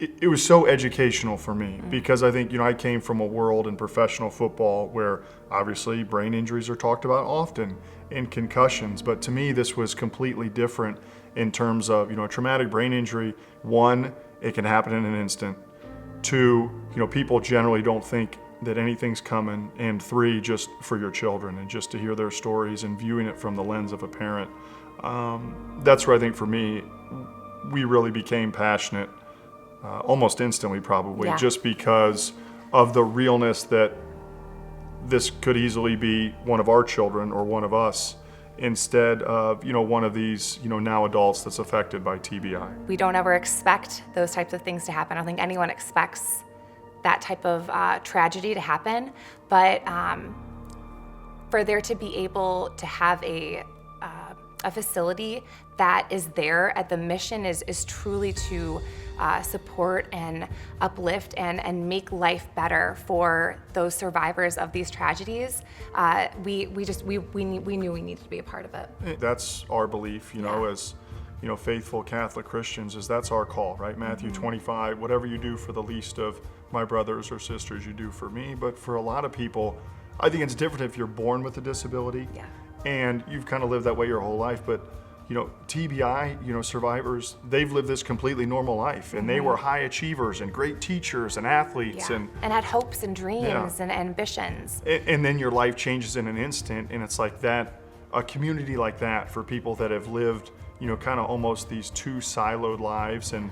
it was so educational for me because I think, I came from a world in professional football where obviously brain injuries are talked about often and concussions. But to me, this was completely different in terms of, a traumatic brain injury. One, it can happen in an instant. Two, people generally don't think that anything's coming. And three, just for your children and just to hear their stories and viewing it from the lens of a parent. That's where I think for me, we really became passionate almost instantly probably, just because of the realness that this could easily be one of our children or one of us instead of, one of these, now adults that's affected by TBI. We don't ever expect those types of things to happen. I don't think anyone expects that type of tragedy to happen, but for there to be able to have a facility that is there at the mission is truly to support and uplift and make life better for those survivors of these tragedies. We knew we needed to be a part of it. That's our belief, as faithful Catholic Christians, is that's our call, right? Matthew 25, whatever you do for the least of my brothers or sisters, you do for me. But for a lot of people, I think it's different if you're born with a disability and you've kind of lived that way your whole life. But TBI, survivors, they've lived this completely normal life, and they were high achievers and great teachers and athletes and had hopes and dreams and ambitions. And then your life changes in an instant, and it's like that, a community like that for people that have lived, kind of almost these two siloed lives, and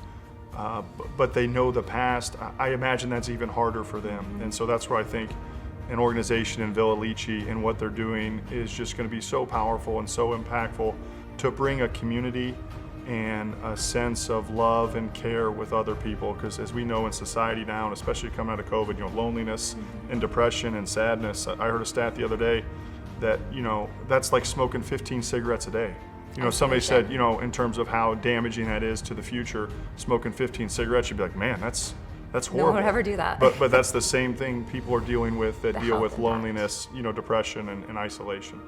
but they know the past. I imagine that's even harder for them, and so that's where I think an organization in Villa Licci and what they're doing is just going to be so powerful and so impactful to bring a community and a sense of love and care with other people. Because as we know in society now, and especially coming out of COVID, loneliness and depression and sadness. I heard a stat the other day that, that's like smoking 15 cigarettes a day. Somebody said, in terms of how damaging that is to the future, smoking 15 cigarettes, you'd be like, man, that's horrible. No one would ever do that. But that's the same thing people are dealing with that deal with loneliness, depression and isolation.